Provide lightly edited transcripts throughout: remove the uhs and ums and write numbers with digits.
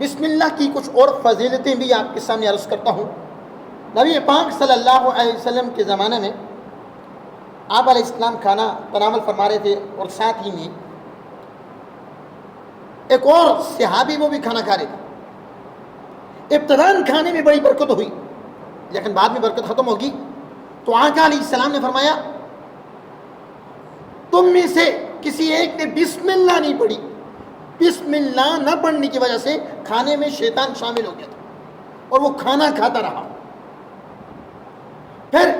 بسم اللہ کی کچھ اور فضیلتیں بھی آپ کے سامنے عرض کرتا ہوں۔ نبی پاک صلی اللہ علیہ وسلم کے زمانے میں آپ علیہ السلام کھانا تناول فرما رہے تھے، اور ساتھ ہی میں ایک اور صحابی وہ بھی کھانا کھا رہے تھے۔ ابتداً کھانے میں بڑی برکت ہوئی، لیکن بعد میں برکت ختم ہوگی تو آقا علیہ السلام نے فرمایا تم میں سے کسی ایک نے بسم اللہ نہیں پڑھی، بسم اللہ نہ پڑھنے کی وجہ سے کھانے میں شیطان شامل ہو گیا تھا اور وہ کھانا کھاتا رہا۔ پھر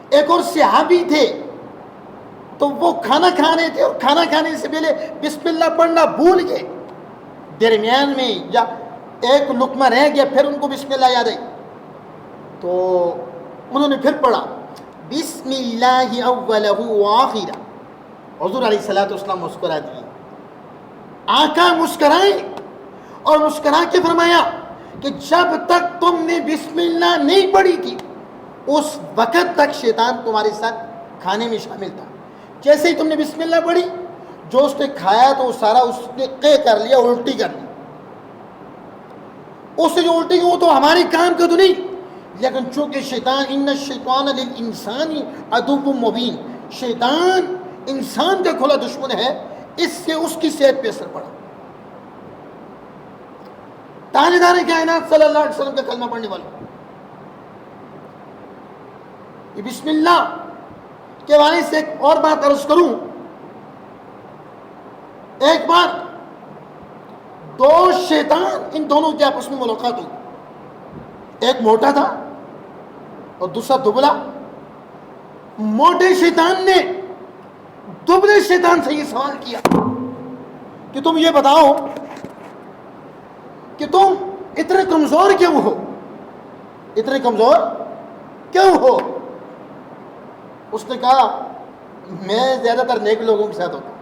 ایک اور صحابی تھے تو وہ کھانا کھا رہے تھے اور کھانا کھانے سے پہلے بسم اللہ پڑھنا بھول گئے، درمیان میں یا ایک لقمہ رہ گیا، پھر ان کو بسم اللہ یاد آئی تو انہوں نے پھر پڑھا بسم اللہ اولہ وآخرہ۔ حضور علیہ الصلوۃ والسلام مسکرا دیے، آقا مسکرائے اور مسکرا کے فرمایا کہ جب تک تم نے بسم اللہ نہیں پڑھی تھی اس وقت تک شیطان تمہارے ساتھ کھانے میں شامل تھا۔ جیسے ہی تم نے بسم اللہ پڑھی، جو اس نے کھایا تو سارا اس نے قے کر لیا، الٹی کر لی۔ اس سے جو الٹی کی وہ تو ہمارے کام کا تو نہیں، لیکن چونکہ شیطان ان الشیطان للانسان عدو مبین، شیطان انسان کا کھلا دشمن ہے، اس سے اس کی صحت پہ اثر پڑا۔ تاجدار کائنات صلی اللہ علیہ وسلم کا کلمہ پڑھنے والا، یہ بسم اللہ کے والے سے ایک اور بات عرض کروں۔ ایک بار دو شیطان ان دونوں کے آپس میں ملاقات ہوئی، ایک موٹا تھا اور دوسرا دبلا۔ موٹے شیطان نے دبلے شیطان سے یہ سوال کیا کہ تم یہ بتاؤ کہ تم اتنے کمزور کیوں ہو، اتنے کمزور کیوں ہو؟ اس نے کہا میں زیادہ تر نیک لوگوں کے ساتھ ہوتا ہوں،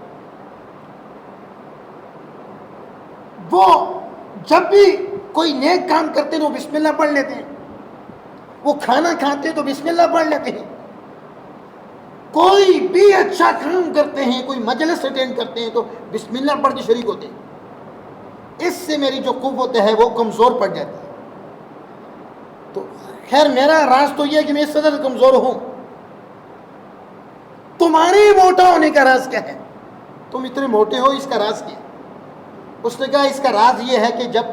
وہ جب بھی کوئی نیک کام کرتے ہیں وہ بسم اللہ پڑھ لیتے ہیں، وہ کھانا کھاتے ہیں تو بسم اللہ پڑھ لیتے ہیں، کوئی بھی اچھا کام کرتے ہیں، کوئی مجلس اٹینڈ کرتے ہیں تو بسم اللہ پڑھ کے شریک ہوتے ہیں۔ اس سے میری جو قوت ہے وہ کمزور پڑ جاتی ہے۔ تو خیر میرا راز تو یہ ہے کہ میں اس سے زیادہ کمزور ہوں، تمہارے موٹا ہونے کا راز کیا ہے؟ تم اتنے موٹے ہو، اس کا راز کیا ہے؟ اس نے کہا اس کا راز یہ ہے کہ جب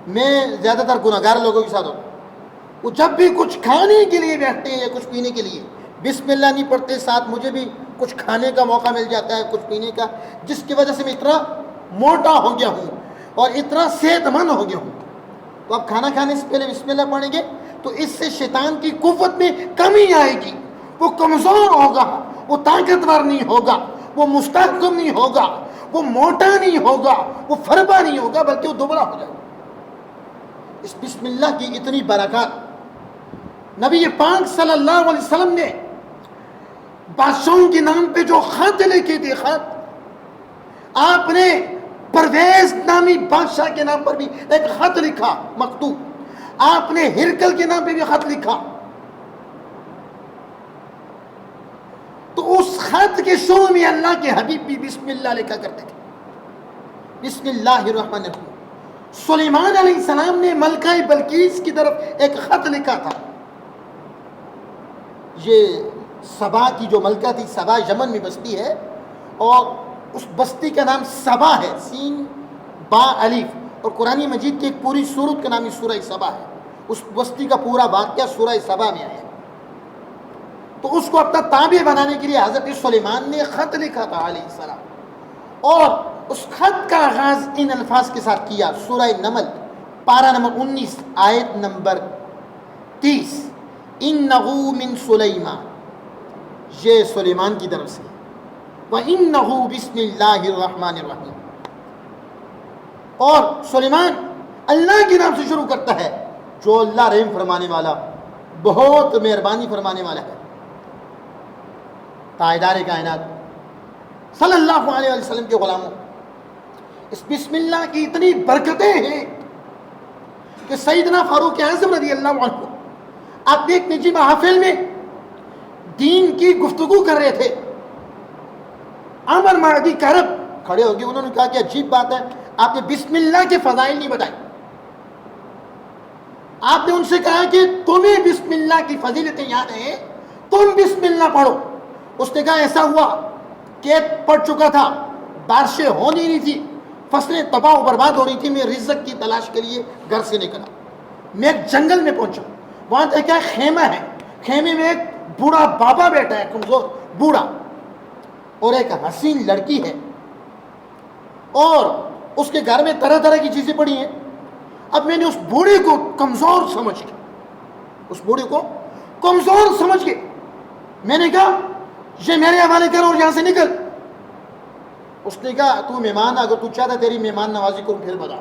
میں زیادہ تر گناہگار لوگوں کے ساتھ ہوتا ہوں، وہ جب بھی کچھ کھانے کے لیے بیٹھتے ہیں یا کچھ پینے کے لیے بسم اللہ نہیں پڑھتے، ساتھ مجھے بھی کچھ کھانے کا موقع مل جاتا ہے، کچھ پینے کا، جس کی وجہ سے میں اتنا موٹا ہو گیا ہوں اور اتنا صحت مند ہو گیا ہوں۔ تو اب کھانا کھانے سے پہلے بسم اللہ پڑھیں گے تو اس سے شیطان کی قوت میں کمی آئے گی، وہ کمزور ہوگا، وہ طاقتور نہیں ہوگا، وہ مستحکم نہیں ہوگا، وہ موٹا نہیں ہوگا، وہ فربا نہیں ہوگا، بلکہ وہ دبلا ہو جائے گا۔ اس بسم اللہ کی اتنی برکات، نبی پاک صلی اللہ علیہ وسلم نے بادشاہوں کے نام پہ جو خط لکھے تھے، خط آپ نے پرویز نامی بادشاہ کے نام پر بھی ایک خط لکھا مکتوب، آپ نے ہرکل کے نام پہ بھی خط لکھا، تو اس خط کے شروع میں اللہ کے حبیب بھی بسم اللہ لکھا کرتے تھے، بسم اللہ الرحمن الرحیم۔ سلیمان علیہ السلام نے ملکہ بلقیس کی طرف ایک خط لکھا تھا، یہ سبا کی جو ملکہ تھی، سبا یمن میں بستی ہے اور اس بستی کا نام سبا ہے، سین با الف، اور قرآن مجید کی ایک پوری سورت کا نام سورہ سبا ہے۔ اس بستی کا پورا واقعہ سورہ سبا میں آیا، تو اس کو اپنا تابع بنانے کے لیے حضرت سلیمان نے خط لکھا تھا علیہ السلام، اور اس خط کا آغاز ان الفاظ کے ساتھ کیا، سورہ نمل پارہ نمبر 19 آیت نمبر 30، اِنَّهُ مِن سُلَيْمَانَ، یہ سلیمان کی طرف سے، وَإِنَّهُ بِسْمِ اللَّهِ الرَّحْمَنِ الرَّحِيمِ، اور سلیمان اللہ کے نام سے شروع کرتا ہے جو اللہ رحم فرمانے والا، بہت مہربانی فرمانے والا ہے۔ تاجدار کائنات صلی اللہ علیہ وسلم کے غلاموں، اس بسم اللہ کی اتنی برکتیں ہیں کہ سیدنا فاروق اعظم رضی اللہ عنہ اپنے ایک نجی محفل میں دین کی گفتگو کر رہے تھے، عامر معدی کرب کھڑے ہو گئے، انہوں نے کہا کہ عجیب بات ہے، آپ نے بسم اللہ کے فضائل نہیں بتائے، آپ نے ان سے کہا کہ تمہیں بسم اللہ کی فضیلتیں یاد ہیں، تم بسم اللہ پڑھو. اس نے کہا ایسا ہوا کہ پڑ چکا تھا، بارشیں ہو نہیں تھی، فصلیں تباہ و برباد ہو رہی تھی، میں رزق کی تلاش کے لیے گھر سے نکلا. میں ایک جنگل میں پہنچا، وہاں دیکھا خیمہ ہے، خیمے میں ایک بوڑھا بابا بیٹھا ہے، کمزور بوڑھا، اور ایک حسین لڑکی ہے، اور اس کے گھر میں طرح طرح کی چیزیں پڑی ہیں. اب میں نے اس بوڑھے کو کمزور سمجھ کے، اس بوڑھے کو کمزور سمجھ کے میں نے کہا یہ میرے حوالے کر اور یہاں سے نکل. اس نے کہا تو مہمان، اگر تو چاہتا تیری مہمان نوازی کروں پھر بتا،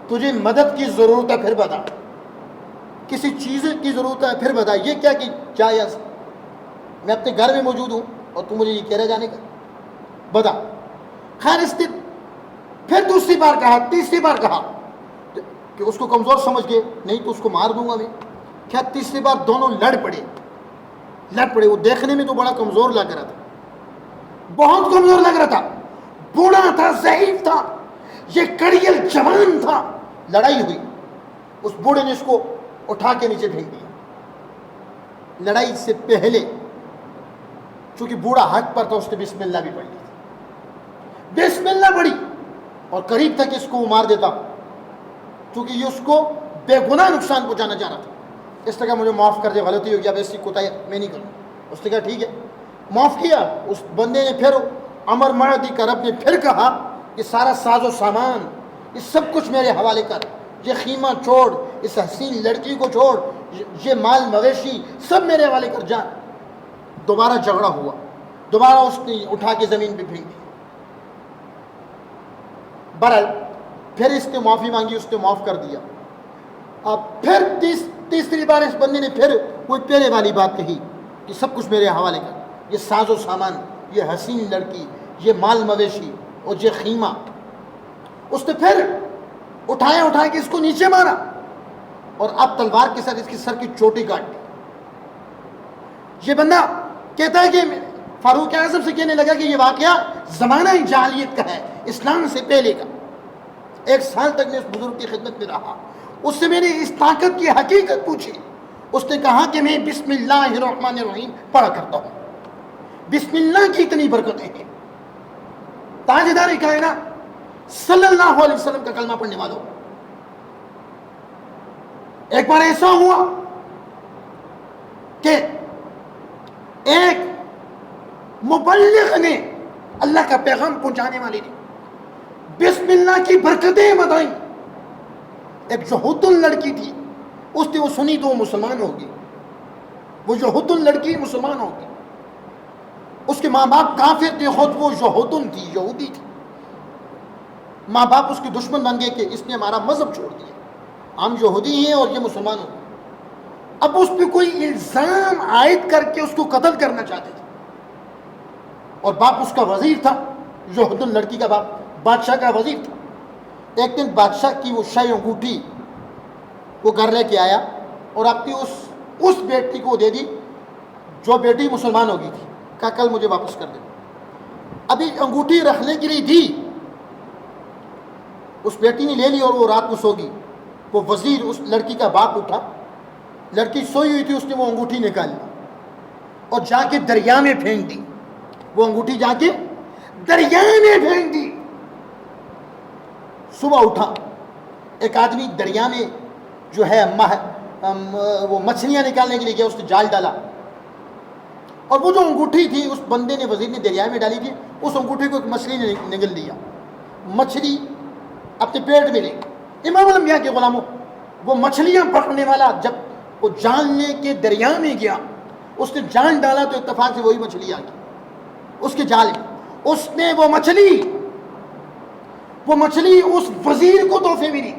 تجھے مدد کی ضرورت ہے پھر بتا، کسی چیز کی ضرورت ہے پھر بتا، یہ کیا کہ جائز، میں اپنے گھر میں موجود ہوں اور تو مجھے یہ کہہ رہا جانے کا، بتا. خیر اس نے پھر دوسری بار کہا، تیسری بار کہا کہ اس کو کمزور سمجھ کے نہیں تو اس کو مار دوں گا میں. کیا تیسری بار دونوں لڑ پڑے. وہ دیکھنے میں تو بڑا کمزور لگ رہا تھا، بہت کمزور لگ رہا تھا، بوڑھا تھا، ضعیف تھا، یہ کڑیل جوان تھا. لڑائی ہوئی، اس بوڑھے نے اس کو اٹھا کے نیچے پھینک دیا. لڑائی سے پہلے چونکہ بوڑھا حق پر تھا، اس نے بسم اللہ بھی پڑھ لی تھی، بسم اللہ پڑھی، اور قریب تھا کہ اس کو وہ مار دیتا، چونکہ یہ اس کو بے گناہ نقصان پہنچانا چاہ رہا تھا. اس نے کہا مجھے معاف کر دے، غلطی ہوگی، اب ایسی کوتاہی میں نہیں کروں. اس نے کہا ٹھیک ہے، معاف کیا. اس بندے نے پھر عمر معدی کا رب نے پھر کہا کہ سارا ساز و سامان یہ سب کچھ میرے حوالے کر، یہ خیمہ چھوڑ، اس حسین لڑکی کو چھوڑ، یہ مال مویشی سب میرے حوالے کر جا. دوبارہ جھگڑا ہوا، دوبارہ اس نے اٹھا کے زمین پہ پھینک دیا. بہرحال پھر اس نے معافی مانگی، اس نے معاف کر دیا. اب پھر تیسری بار اس بندے نے پھر کوئی پہلے والی بات کہی کہ سب کچھ میرے حوالے کر، یہ ساز و سامان، یہ حسین لڑکی، یہ مال مویشی اور یہ خیمہ. اس نے پھر اٹھا کے اس کو نیچے مارا، اور اب تلوار کے ساتھ اس کی سر کی چوٹی کاٹ دی. یہ بندہ کہتا ہے کہ فاروق اعظم سے کہنے لگا کہ یہ واقعہ زمانہ جاہلیت کا ہے، اسلام سے پہلے کا. 1 سال تک میں اس بزرگ کی خدمت میں رہا، اس سے میں نے اس طاقت کی حقیقت پوچھی. اس نے کہا کہ میں بسم اللہ الرحمن الرحیم پڑھا کرتا ہوں، بسم اللہ کی اتنی برکتیں ہیں. تاجدار کائنات صلی اللہ علیہ وسلم کا کلمہ پڑھنے والوں، ایک بار ایسا ہوا کہ ایک مبلغ نے، اللہ کا پیغام پہنچانے والے نے بسم اللہ کی برکتیں بتائیں. ایک جوہتن لڑکی تھی، اس نے وہ سنی تو وہ مسلمان ہوگی، وہ جوہتن لڑکی مسلمان ہوگی. اس کے ماں باپ کافر تھے، خود وہ جوہتن تھی، یہودی تھی. ماں باپ اس کے دشمن بن گئے کہ اس نے ہمارا مذہب چھوڑ دیا، ہم یہودی ہیں اور یہ مسلمان ہو. اب اس پہ کوئی الزام عائد کر کے اس کو قتل کرنا چاہتے تھے، اور باپ اس کا وزیر تھا، یہودن لڑکی کا باپ بادشاہ کا وزیر تھا. ایک دن بادشاہ کی وہ شاہی انگوٹھی وہ گھر لے کے آیا اور اپنی اس بیٹی کو دے دی جو بیٹی مسلمان ہو گئی تھی. کہا کل مجھے واپس کر دے. ابھی انگوٹھی رکھنے کے لیے دی، اس بیٹی نے لے لی اور وہ رات کو سو گئی. وہ وزیر اس لڑکی کا باپ اٹھا، لڑکی سوئی ہوئی تھی، اس نے وہ انگوٹھی نکال لی اور جا کے دریا میں پھینک دی. وہ انگوٹھی جا کے دریا میں پھینک دی. صبح اٹھا، ایک آدمی دریا میں جو ہے وہ مچھلیاں نکالنے کے لیے گیا، اس نے جال ڈالا، اور وہ جو انگوٹھی تھی اس بندے نے، وزیر نے دریا میں ڈالی تھی، اس انگوٹھی کو ایک مچھلی نے نگل لیا. مچھلی اپنے پیٹ میں لے. امام الانبیاء کے غلاموں، وہ مچھلیاں پکڑنے والا جب وہ جان لے کے دریا میں گیا، اس نے جان ڈالا تو اتفاق سے وہی مچھلی آ گئی اس کے جال میں. اس نے وہ مچھلی اس وزیر کو تحفے میں دی.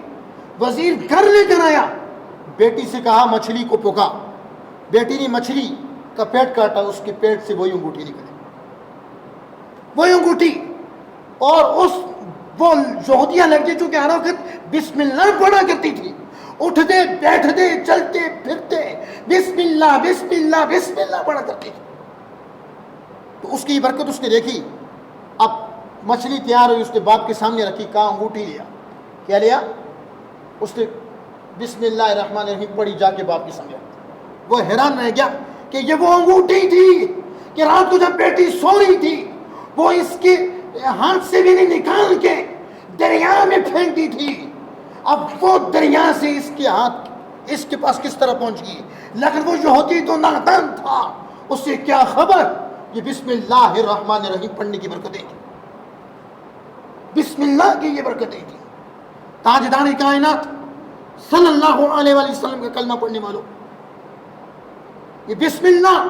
وزیر گھر لے کر آیا، بیٹی سے کہا مچھلی کو پکا. بیٹی نے مچھلی کا پیٹ کاٹا، اس کے پیٹ سے وہی انگوٹھی نکلی، وہی انگوٹھی. اور وہ یہودیہ لڑکی چونکہ ہر وقت بسم اللہ پڑھا کرتی تھی، اٹھتے بیٹھتے چلتے پھرتے بسم اللہ بسم اللہ بسم اللہ پڑھا کرتی تھی. تو اس کی برکت اس نے دیکھی. اب مچھلی تیار ہوئی، اس نے باپ کے سامنے رکھی، کہا انگوٹھی لیا. کیا لیا؟ اس نے بسم اللہ الرحمن الرحیم پڑھی جا کے باپ کی سمجھا. وہ حیران رہ گیا کہ یہ وہ انگوٹھی تھی کہ رات کو جب بیٹی سو رہی تھی وہ اس کے ہاتھ سے بھی نہیں نکال کے دریا میں پھینک دی تھی. اب وہ دریا سے اس کے ہاتھ اس کے پاس کس طرح پہنچ گئی؟ لیکن وہ جو ہوتی تو نادان تھا، اس سے کیا خبر؟ یہ بسم اللہ الرحمن الرحیم پڑھنے کی برکتیں تھی، بسم اللہ کی یہ برکتیں تھی. تاجدار کائنات صلی اللہ علیہ وآلہ وسلم کا کلمہ پڑھنے والوں، یہ بسم اللہ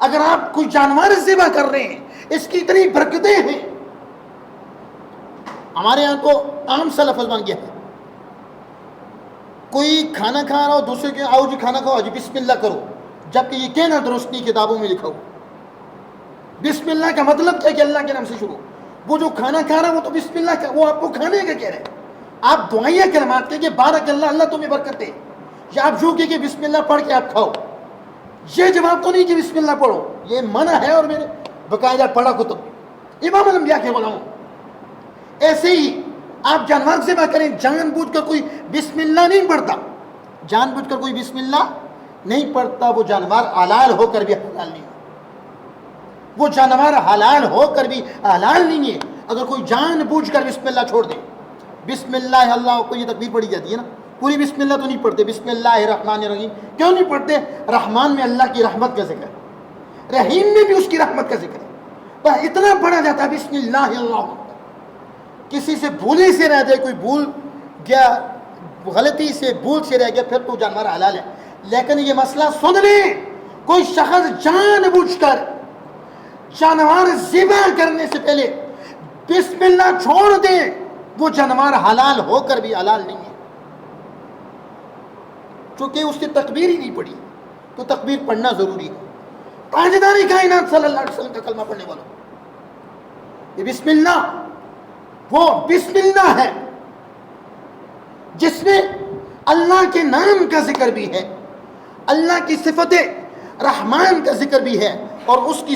اگر آپ کوئی جانور ذبح کر رہے ہیں اس کی اتنی برکتیں ہیں. ہمارے یہاں تو عام سا لفظ بن گیا ہے، کوئی کھانا کھا رہا ہو دوسرے کے آؤ جی کھانا کھاؤ جی بسم اللہ کرو، جبکہ یہ کہنا درست نہیں کتابوں میں لکھا ہو. بسم اللہ کا مطلب کیا کہ اللہ کے نام سے شروع. وہ جو کھانا کھا رہا ہے وہ تو بسم اللہ کا، وہ آپ کو کھانے کا کہہ رہے ہیں. آپ دعائیہ کلمات کہ بارک اللہ، اللہ تمہیں برکت دے، یا آپ جو کہ بسم اللہ پڑھ کے آپ کھاؤ. یہ جواب تو نہیں کہ بسم اللہ پڑھو، یہ منع ہے اور میں نے باقاعدہ پڑھا کتب امام الانبیاء کے علماء. ایسے ہی آپ جانور ذبح کریں، جان بوجھ کر کوئی بسم اللہ نہیں پڑھتا، جان بوجھ کر کوئی بسم اللہ نہیں پڑھتا، وہ جانور حلال ہو کر بھی حلال نہیں ہے. وہ جانور حلال ہو کر بھی حلال نہیں ہے. اگر کوئی جان بوجھ کر بسم اللہ چھوڑ دے، بسم اللہ اللہ کو یہ تکبیر پڑھی جاتی ہے نا، پوری بسم اللہ تو نہیں پڑھتے. بسم اللہ الرحمن الرحیم کیوں نہیں پڑھتے؟ رحمان میں اللہ کی رحمت کا ذکر ہے، رحیم میں بھی اس کی رحمت کا ذکر ہے، پر اتنا پڑھا جاتا ہے بسم اللہ اللہ. کسی سے بھولے سے رہ جائے، کوئی بھول گیا، غلطی سے بھول سے رہ گیا، پھر تو جانور حلال ہے. لیکن یہ مسئلہ سن لیں، کوئی شخص جان بوجھ کر جانور ذبح کرنے سے پہلے بسم اللہ چھوڑ دے، وہ جانور حلال ہو کر بھی حلال نہیں ہے، چونکہ اس نے تکبیر ہی نہیں پڑھی. تو تکبیر پڑھنا ضروری ہے. تاجدار کائنات صلی اللہ علیہ وسلم کا کلمہ پڑھنے والوں، یہ بسم اللہ وہ بسم اللہ ہے جس میں اللہ کے نام کا ذکر بھی ہے، اللہ کی صفت رحمان کا ذکر بھی ہے، اور اس کی